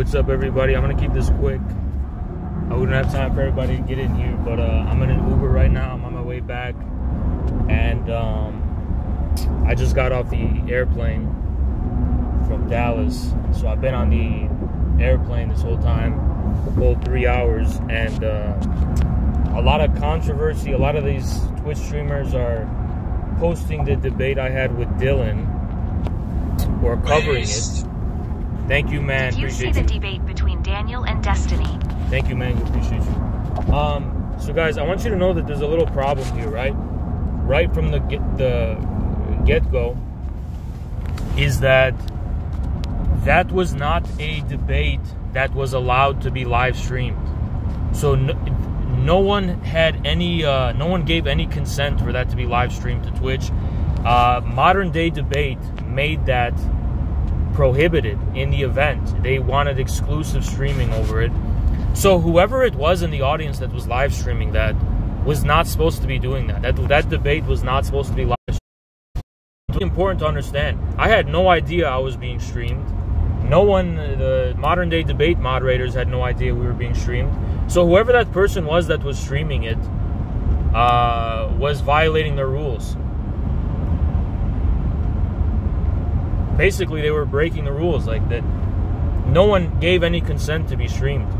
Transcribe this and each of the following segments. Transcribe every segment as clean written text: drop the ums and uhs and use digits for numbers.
what's up, everybody? I'm gonna keep this quick. I wouldn't have time for everybody to get in here, but I'm in an Uber right now. I'm on my way back, and I just got off the airplane from Dallas. So I've been on the airplane this whole time, the whole 3 hours, and a lot of controversy. A lot of these Twitch streamers are posting the debate I had with Dylan, or covering it. Thank you, man. Did you see the debate between Daniel and Destiny? Thank you, man. Appreciate you. So guys, I want you to know that there's a little problem here, right? Right from the get-go, is that was not a debate that was allowed to be live streamed. So no one had any, no one gave any consent for that to be live streamed to Twitch. Modern Day Debate made that prohibited in the event. They wanted exclusive streaming over it. So whoever it was in the audience that was live streaming that was not supposed to be doing that. That debate was not supposed to be live streamed. It's important to understand. I had no idea I was being streamed. No one, the Modern Day Debate moderators had no idea we were being streamed. So whoever that person was that was streaming it was violating their rules. Basically, they were breaking the rules, like that. No one gave any consent to be streamed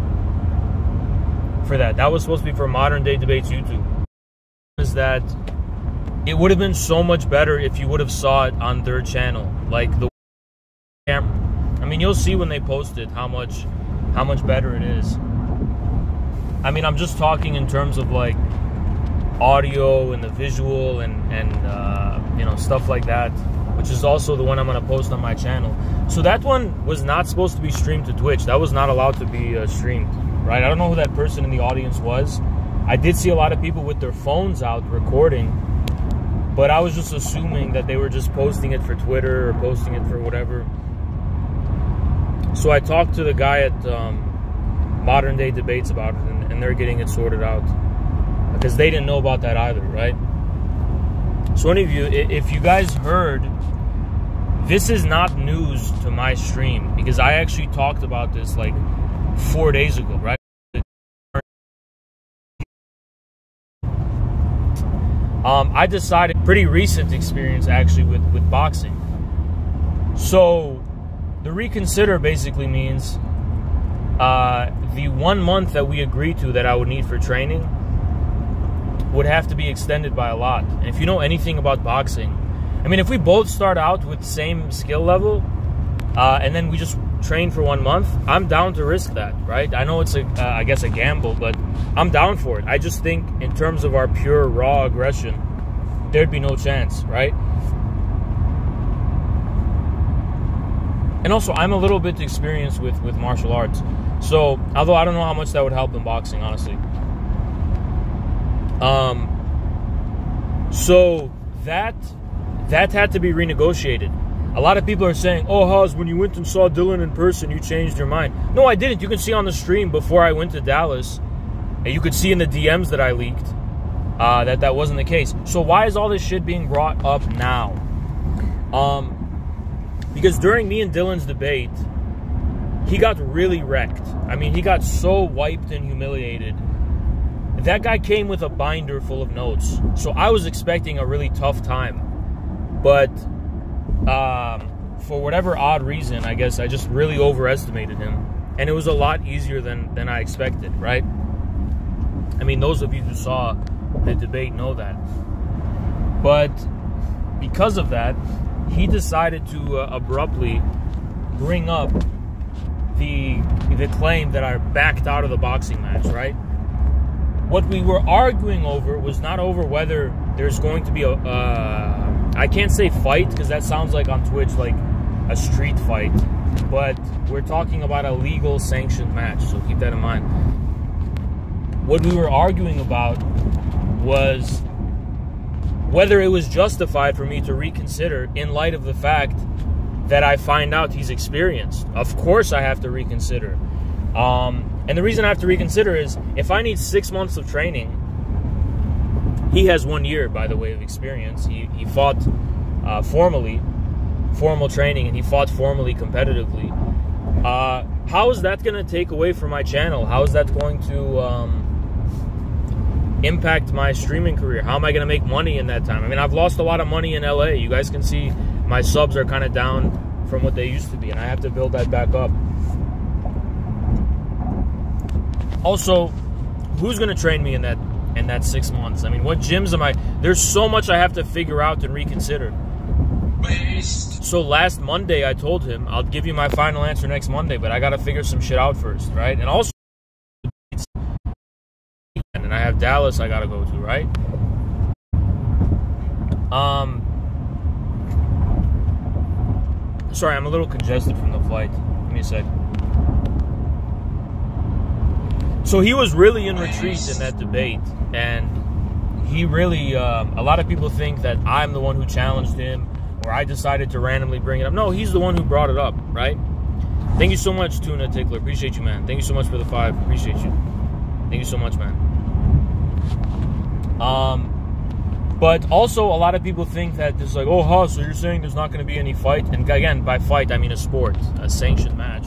for that. That was supposed to be for Modern Day Debates YouTube. Is that it would have been so much better if you would have saw it on their channel, like the camera. I mean, you'll see when they post it how much better it is. I mean, I'm just talking in terms of like audio and the visual and you know, stuff like that, which is also the one I'm going to post on my channel. So that one was not supposed to be streamed to Twitch. That was not allowed to be streamed, right? I don't know who that person in the audience was. I did see a lot of people with their phones out recording, but I was just assuming that they were just posting it for Twitter or posting it for whatever. So I talked to the guy at Modern Day Debates about it, and they're getting it sorted out, because they didn't know about that either, right? So any of you, if you guys heard, this is not news to my stream, because I actually talked about this like 4 days ago, right? I decided, pretty recent experience actually with boxing. So the reconsider basically means the 1 month that we agreed to that I would need for training would have to be extended by a lot. And if you know anything about boxing, I mean, if we both start out with the same skill level and then we just train for 1 month, I'm down to risk that, right? I know it's I guess a gamble, but I'm down for it. I just think in terms of our pure raw aggression, there'd be no chance, right? And also, I'm a little bit experienced with martial arts. So, although I don't know how much that would help in boxing, honestly. So that had to be renegotiated. A lot of people are saying, oh, Haas, when you went and saw Dylan in person, you changed your mind. No, I didn't. You can see on the stream before I went to Dallas, and you could see in the DMs that I leaked that wasn't the case. So why is all this shit being brought up now? Because during me and Dylan's debate, he got really wrecked. I mean, he got so wiped and humiliated. That guy came with a binder full of notes. So I was expecting a really tough time. But for whatever odd reason, I guess I just really overestimated him. And it was a lot easier than I expected, right? I mean, those of you who saw the debate know that. But because of that, he decided to abruptly bring up the claim that I backed out of the boxing match, right? What we were arguing over was not over whether there's going to be a, I can't say fight, because that sounds like on Twitch like a street fight, but we're talking about a legal sanctioned match, so keep that in mind. What we were arguing about was whether it was justified for me to reconsider in light of the fact that I find out he's experienced. Of course I have to reconsider. And the reason I have to reconsider is if I need 6 months of training, he has 1 year, by the way, of experience. He fought formal training, and he fought formally competitively. how is that going to take away from my channel? How is that going to impact my streaming career? How am I going to make money in that time? I mean, I've lost a lot of money in LA. You guys can see my subs are kind of down from what they used to be, and I have to build that back up. Also, who's going to train me in that 6 months? I mean, what gyms am I? There's so much I have to figure out and reconsider. So last Monday, I told him, I'll give you my final answer next Monday, but I got to figure some shit out first, right? And also, and I have Dallas I got to go to, right? Sorry, I'm a little congested from the flight. Give me a sec. So he was really in retreat in that debate, and he really, a lot of people think that I'm the one who challenged him, or I decided to randomly bring it up. No, he's the one who brought it up, right? Thank you so much, Tuna Tickler. Appreciate you, man. Thank you so much for the 5. Appreciate you. Thank you so much, man. But also, a lot of people think that it's like, oh, huh, so you're saying there's not going to be any fight? And again, by fight, I mean a sport, a sanctioned match.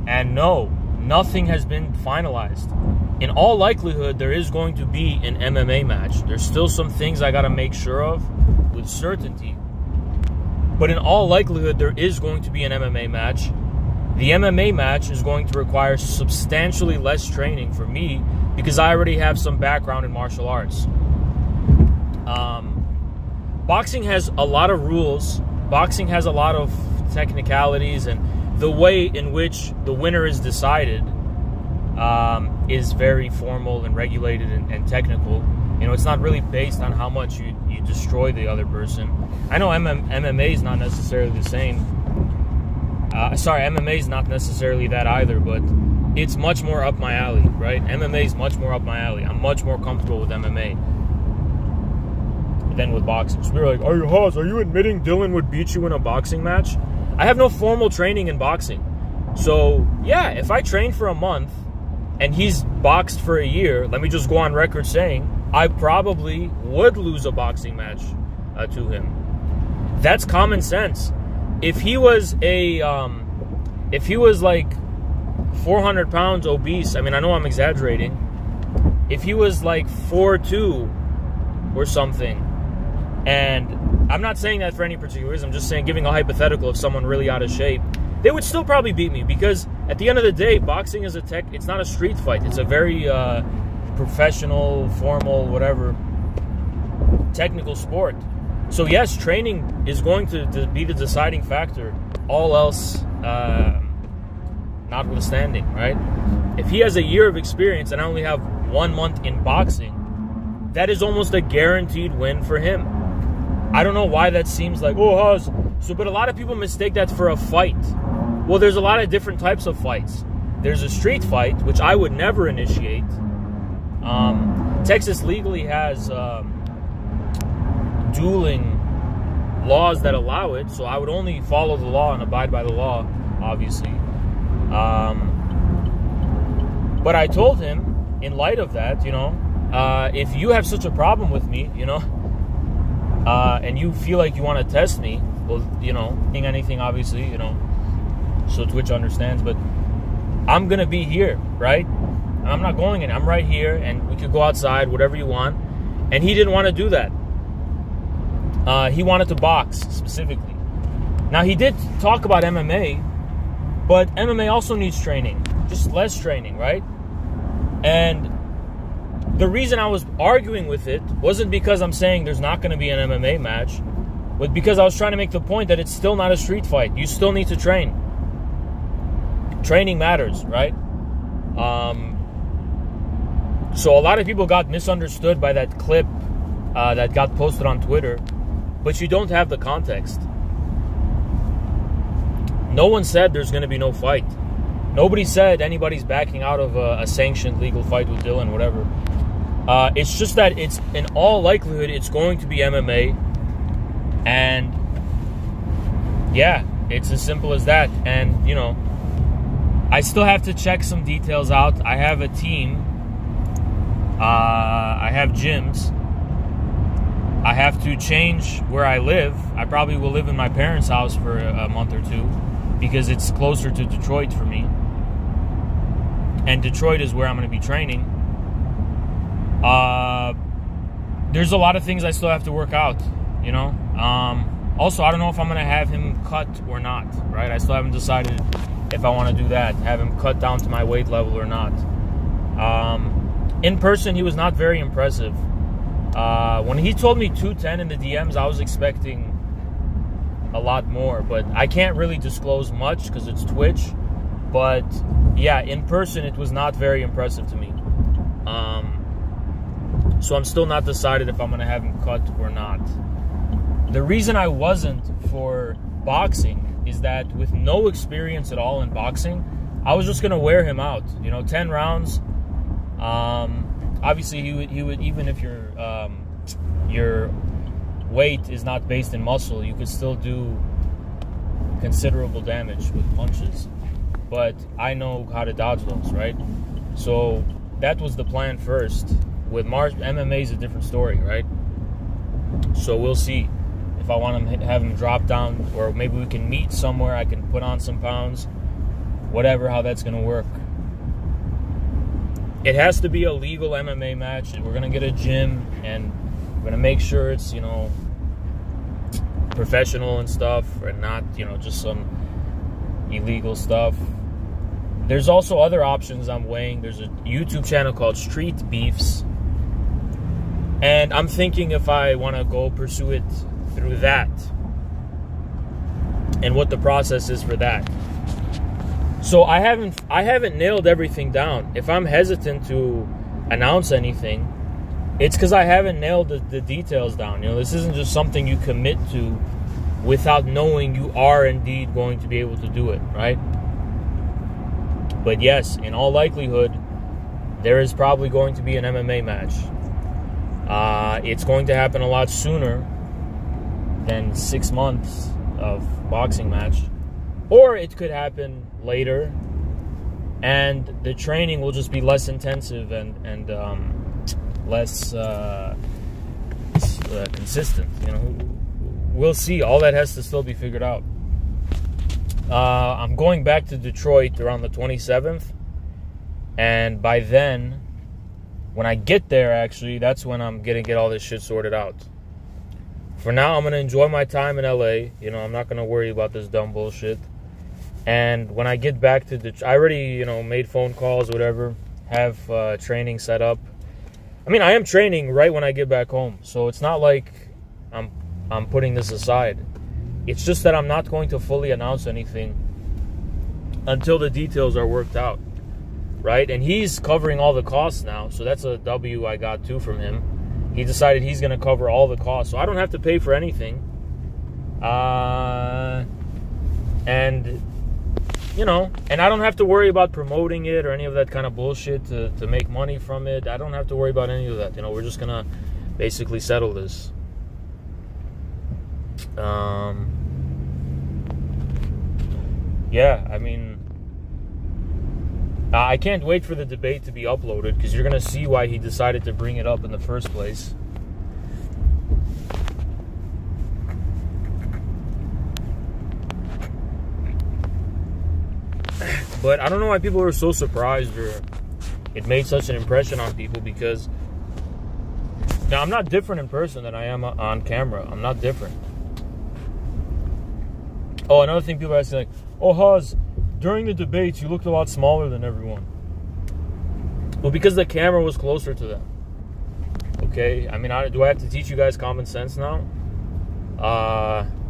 And no, nothing has been finalized. In all likelihood, there is going to be an MMA match. There's still some things I got to make sure of with certainty. But in all likelihood, there is going to be an MMA match. The MMA match is going to require substantially less training for me because I already have some background in martial arts. Boxing has a lot of rules. Boxing has a lot of technicalities, and the way in which the winner is decided is very formal and regulated and technical. You know, it's not really based on how much you destroy the other person. I know MMA is not necessarily the same. Sorry, MMA is not necessarily that either, but it's much more up my alley, right? MMA is much more up my alley. I'm much more comfortable with MMA than with boxing. So we're like, are you admitting Dylan would beat you in a boxing match? I have no formal training in boxing. So, yeah, if I train for a month and he's boxed for a year, let me just go on record saying I probably would lose a boxing match to him. That's common sense. If he was like 400 pounds obese, I mean, I know I'm exaggerating. If he was like 4'2" or something, and I'm not saying that for any particular reason, I'm just saying, giving a hypothetical of someone really out of shape, they would still probably beat me, because at the end of the day, boxing is it's not a street fight. It's a very professional, formal, whatever, technical sport. So yes, training is going to be the deciding factor, all else notwithstanding, right? If he has a year of experience and I only have 1 month in boxing, that is almost a guaranteed win for him. I don't know why that seems like, oh, so, but a lot of people mistake that for a fight. Well, there's a lot of different types of fights. There's a street fight, which I would never initiate. Texas legally has dueling laws that allow it, so I would only follow the law and abide by the law, obviously. But I told him, in light of that, you know, if you have such a problem with me, you know, and you feel like you want to test me, well, you know, anything, obviously, you know, so Twitch understands, but I'm going to be here, right? I'm not going in. I'm right here, and we could go outside, whatever you want. And he didn't want to do that. He wanted to box, specifically. Now, he did talk about MMA, but MMA also needs training, just less training, right? And the reason I was arguing with it wasn't because I'm saying there's not going to be an MMA match, but because I was trying to make the point that it's still not a street fight. You still need to train. Training matters, right? So a lot of people got misunderstood by that clip that got posted on Twitter, but you don't have the context. No one said there's going to be no fight. Nobody said anybody's backing out of a sanctioned legal fight with Dylan, whatever. It's just that it's, in all likelihood, it's going to be MMA. And, yeah, it's as simple as that. And, you know, I still have to check some details out. I have a team. I have gyms. I have to change where I live. I probably will live in my parents' house for a month or two because it's closer to Detroit for me. and Detroit is where I'm going to be training, there's a lot of things I still have to work out, you know. Also, I don't know if I'm going to have him cut or not, right? I still haven't decided if I want to do that, have him cut down to my weight level or not. In person, he was not very impressive. When he told me 210 in the DMs, I was expecting a lot more, but I can't really disclose much because it's Twitch. But yeah, in person, it was not very impressive to me. So I'm still not decided if I'm going to have him cut or not. The reason I wasn't for boxing is that with no experience at all in boxing, I was just going to wear him out. You know, 10 rounds. Obviously, he would even if your weight is not based in muscle, you could still do considerable damage with punches. But I know how to dodge those, right? So that was the plan first. With MMA is a different story, right? So we'll see if I want to have him drop down, or maybe we can meet somewhere. I can put on some pounds, whatever, how that's going to work. It has to be a legal MMA match. We're going to get a gym, and we're going to make sure it's, you know, professional and stuff, and not, you know, just some illegal stuff. There's also other options I'm weighing. There's a YouTube channel called Street Beefs, and I'm thinking if I want to go pursue it through that and what the process is for that. So I haven't nailed everything down. If I'm hesitant to announce anything, it's because I haven't nailed the details down. You know, this isn't just something you commit to without knowing you are indeed going to be able to do it, right? But yes, in all likelihood, there is probably going to be an MMA match. It's going to happen a lot sooner than 6 months of boxing match. Or it could happen later, and the training will just be less intensive and less consistent. You know, we'll see. All that has to still be figured out. I'm going back to Detroit around the 27th, and by then, when I get there, actually, that's when I'm gonna get all this shit sorted out. For now, I'm gonna enjoy my time in LA. You know, I'm not gonna worry about this dumb bullshit. And when I get back to Detroit, I already, you know, made phone calls, whatever, have training set up. I mean, I am training right when I get back home, so it's not like I'm putting this aside. It's just that I'm not going to fully announce anything until the details are worked out, right? And he's covering all the costs now, so that's a W I got too from him. He decided he's going to cover all the costs, so I don't have to pay for anything. And, you know, and I don't have to worry about promoting it or any of that kind of bullshit to make money from it. I don't have to worry about any of that. You know, we're just going to basically settle this. Yeah, I mean, I can't wait for the debate to be uploaded, because you're going to see why he decided to bring it up in the first place. But I don't know why people were so surprised, or it made such an impression on people, because now I'm not different in person than I am on camera. I'm not different. Oh, another thing people are asking, like, oh, Haz, during the debates, you looked a lot smaller than everyone. Well, because the camera was closer to them. Okay? I mean, do I have to teach you guys common sense now?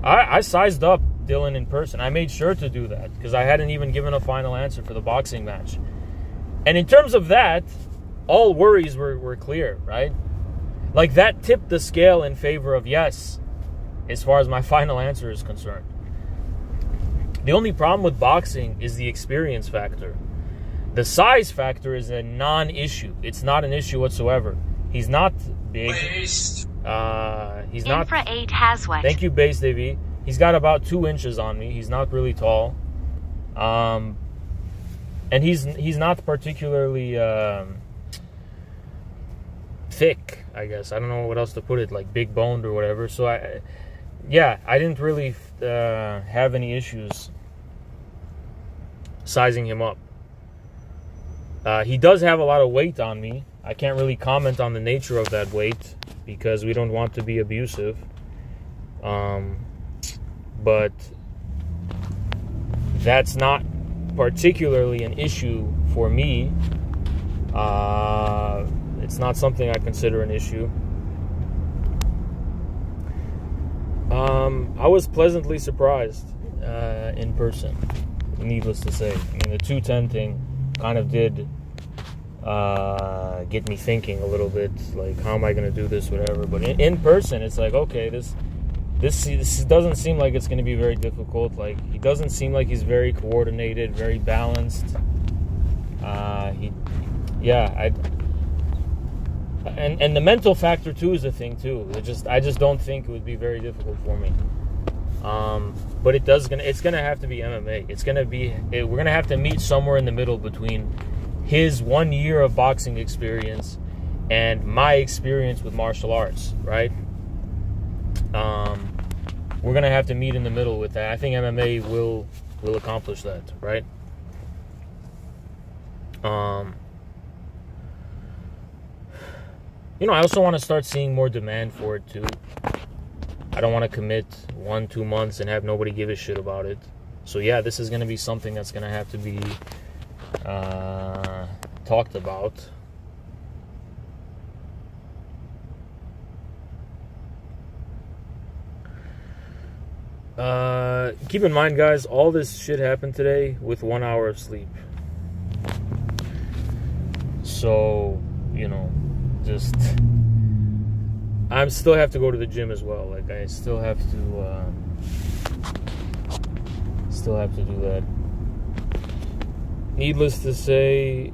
I sized up Dylan in person. I made sure to do that, because I hadn't even given a final answer for the boxing match. And in terms of that, all worries were clear, right? Like, that tipped the scale in favor of yes, as far as my final answer is concerned. The only problem with boxing is the experience factor. The size factor is a non-issue. It's not an issue whatsoever. He's not big. He's not. Infra 8 has what? Thank you, Base Davey. He's got about 2 inches on me. He's not really tall. And he's not particularly thick, I guess. I don't know what else to put it, like big boned or whatever. So I didn't really have any issues sizing him up. He does have a lot of weight on me. I can't really comment on the nature of that weight because we don't want to be abusive. But that's not particularly an issue for me. It's not something I consider an issue. I was pleasantly surprised in person, needless to say. I mean, the 210 thing kind of did get me thinking a little bit, like, how am I going to do this, whatever. But in person, it's like, okay, this doesn't seem like it's going to be very difficult. Like, he doesn't seem like he's very coordinated, very balanced. And the mental factor too is a thing too. I just don't think it would be very difficult for me. But it's gonna have to be MMA. We're gonna have to meet somewhere in the middle between his 1 year of boxing experience and my experience with martial arts, right? We're gonna have to meet in the middle with that. I think MMA will accomplish that, right? I also want to start seeing more demand for it too. I don't want to commit 1-2 months and have nobody give a shit about it. So yeah, this is going to be something that's going to have to be talked about. Keep in mind, guys, all this shit happened today with 1 hour of sleep. So, I still have to go to the gym as well. Like, I still have to do that. Needless to say,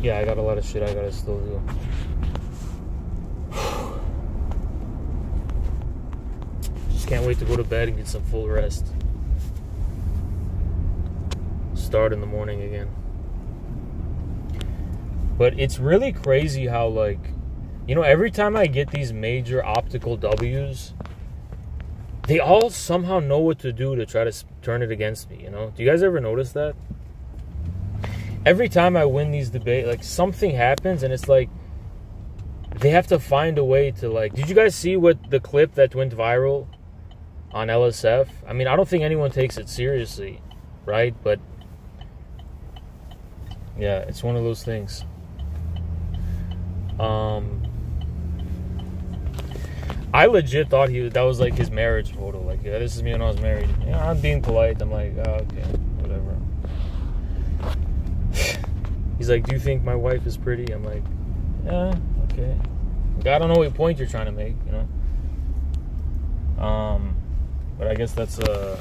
yeah, I got a lot of shit I gotta still do. Just can't wait to go to bed and get some full rest. Start in the morning again. But it's really crazy how, like, every time I get these major optical W's, they all somehow know what to do to try to turn it against me, Do you guys ever notice that? Every time I win these debates, like, something happens and it's like they have to find a way to, like... Did you guys see what the clip that went viral on LSF? I mean, I don't think anyone takes it seriously, right? But, yeah, it's one of those things. I legit thought that was like his marriage photo. Like, yeah, this is me when I was married. Yeah, I'm being polite. I'm like, oh, okay, whatever. He's like, do you think my wife is pretty? I'm like, yeah, okay. Like, I don't know what point you're trying to make, But I guess that's a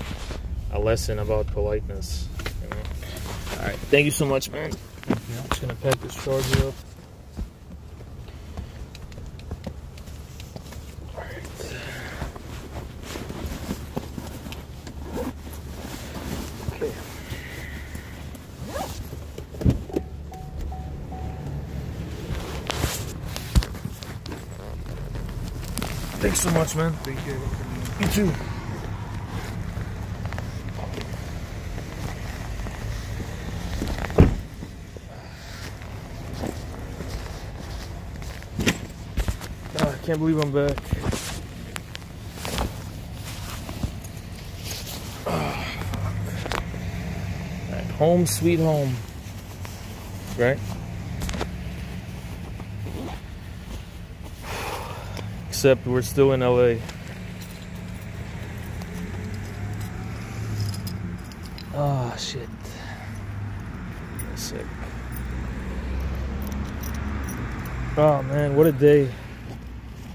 lesson about politeness. All right, thank you so much, man. I'm just gonna pack this charger up. Thanks so much, man. Thank you. You too. I can't believe I'm back. Right, home sweet home. Right? Except we're still in LA. Oh shit. That's sick. Oh man, what a day.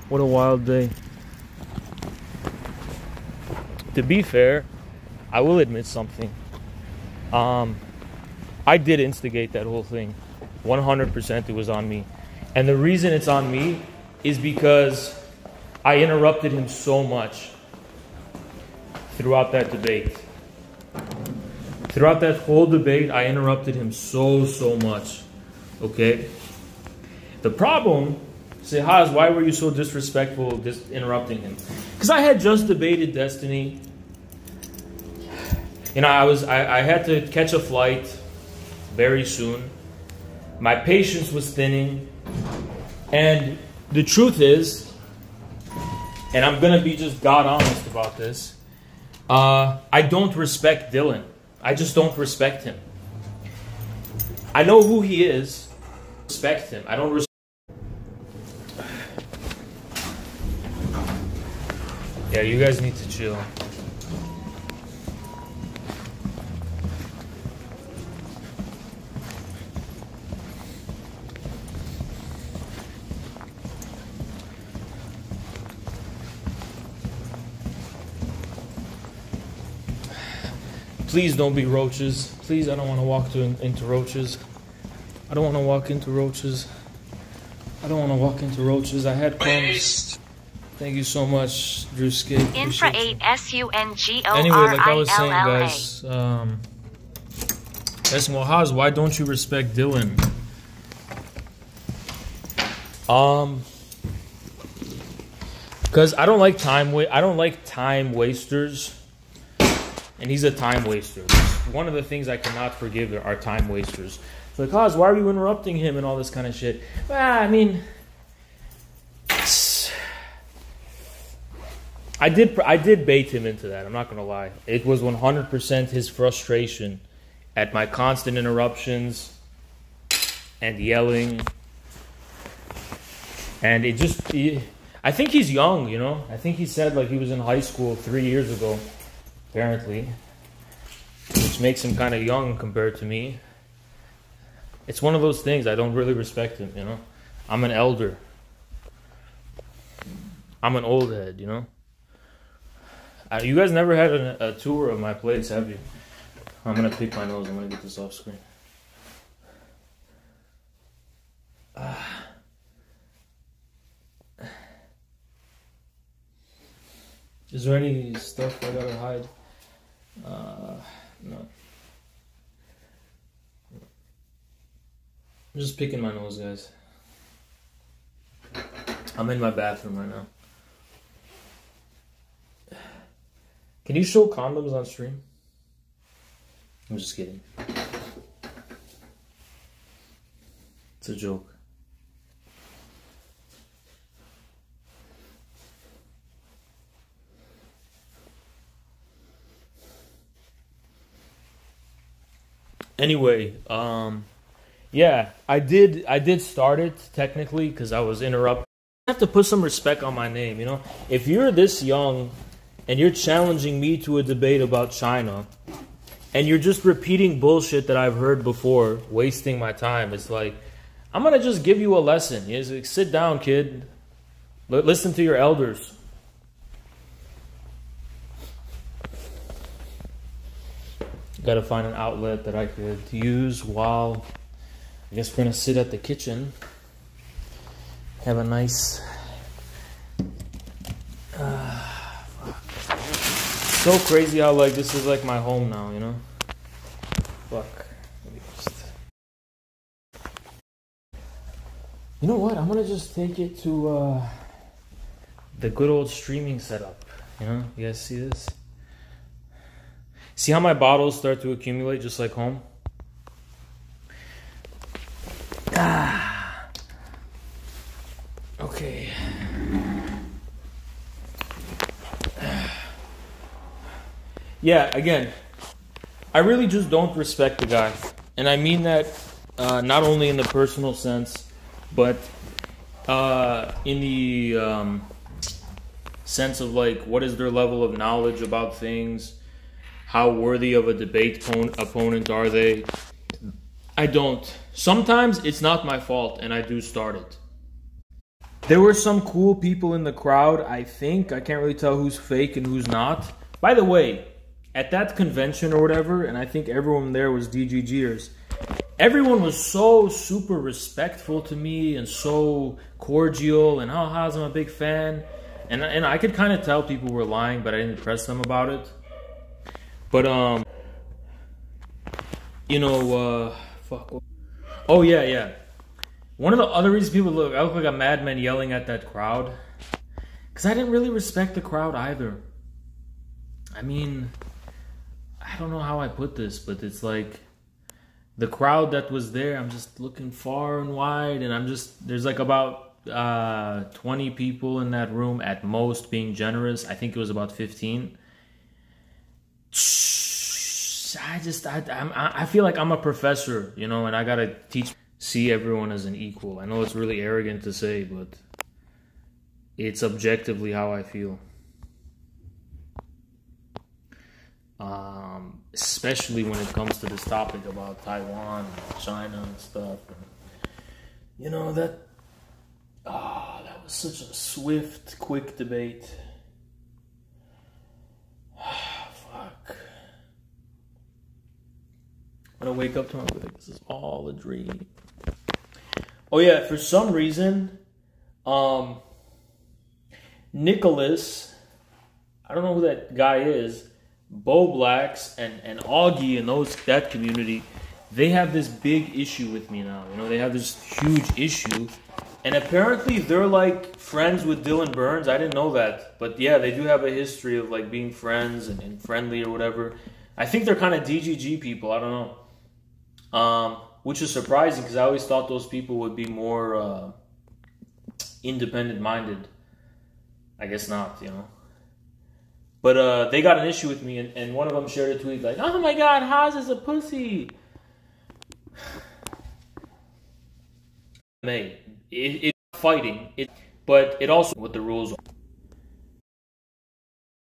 What a wild day. To be fair, I will admit something. I did instigate that whole thing. 100% it was on me. And the reason it's on me is because I interrupted him so much throughout that debate. Throughout that whole debate, I interrupted him so much. Okay? The problem, say, Haz, why were you so disrespectful just interrupting him? Because I had just debated Destiny. I had to catch a flight. very soon. My patience was thinning. And the truth is, and I'm going to be just God honest about this, I don't respect Dylan. I just don't respect him. I know who he is. Respect him. I don't respect. Yeah, you guys need to chill. Please don't be roaches. Please, I don't want to walk into roaches. I don't want to walk into roaches. I don't want to walk into roaches. I had crumbs. Thank you so much, Drewski. Infra 8 SUNGORILLA. Anyway, like I was saying, guys, Haas, why don't you respect Dylan? Because I don't like time wasters. And he's a time waster. One of the things I cannot forgive are time wasters. It's like, Haas, why are you interrupting him and all this kind of shit? Well, I mean, I did bait him into that. I'm not going to lie. It was 100% his frustration at my constant interruptions and yelling. And it just, I think he's young, you know. I think he said like he was in high school 3 years ago. Apparently, which makes him kind of young compared to me. It's one of those things. I don't really respect him, you know. I'm an elder. I'm an old head, you know. You guys never had a tour of my place, have you? I'm gonna pick my nose. I'm gonna get this off screen. Is there any stuff I gotta hide? No. I'm just picking my nose, guys. I'm in my bathroom right now. Can you show condoms on stream? I'm just kidding. It's a joke. Anyway, yeah, I did start it technically because I was interrupted. I have to put some respect on my name, you know. If you're this young and you're challenging me to a debate about China, and you're just repeating bullshit that I've heard before, wasting my time, it's like I'm gonna just give you a lesson. It's like, sit down, kid. Listen to your elders. Got to find an outlet that I could use while I guess we're gonna sit at the kitchen, have a nice so crazy how like this is like my home now, you know. Fuck. You know what? I'm gonna just take it to the good old streaming setup. You know, you guys see this? See how my bottles start to accumulate just like home? Okay. Yeah, again, I really just don't respect the guy. And I mean that not only in the personal sense, but in the sense of like, what is their level of knowledge about things? How worthy of a debate opponent are they? I don't. Sometimes it's not my fault and I do start it. There were some cool people in the crowd, I think. I can't really tell who's fake and who's not. By the way, at that convention or whatever, and I think everyone there was DGGers, everyone was so super respectful to me and so cordial and I'm a big fan. And I could kind of tell people were lying, but I didn't press them about it. But, you know, fuck. Oh, yeah. One of the other reasons I look like a madman yelling at that crowd, because I didn't really respect the crowd either. I mean, I don't know how I put this, but it's like, the crowd that was there, I'm just looking far and wide, and there's like about 20 people in that room at most, being generous. I think it was about 15. I feel like I'm a professor, you know, and I gotta see everyone as an equal. I know it's really arrogant to say, but it's objectively how I feel. Especially when it comes to this topic about Taiwan and China and stuff. And, you know, that was such a swift, quick debate. Fuck. When I wake up tomorrow, I'll be like, this is all a dream. Oh yeah, for some reason, Nicholas, I don't know who that guy is, Bo Blacks and Augie and that community, they have this big issue with me now. You know, they have this huge issue. And apparently they're like friends with Dylan Burns. I didn't know that. But yeah, they do have a history of like being friends and friendly or whatever. I think they're kind of DGG people. I don't know. Which is surprising because I always thought those people would be more independent-minded. I guess not, you know. But they got an issue with me, and one of them shared a tweet like, "Oh my God, Haas is a pussy." It's fighting, but it also what the rules are.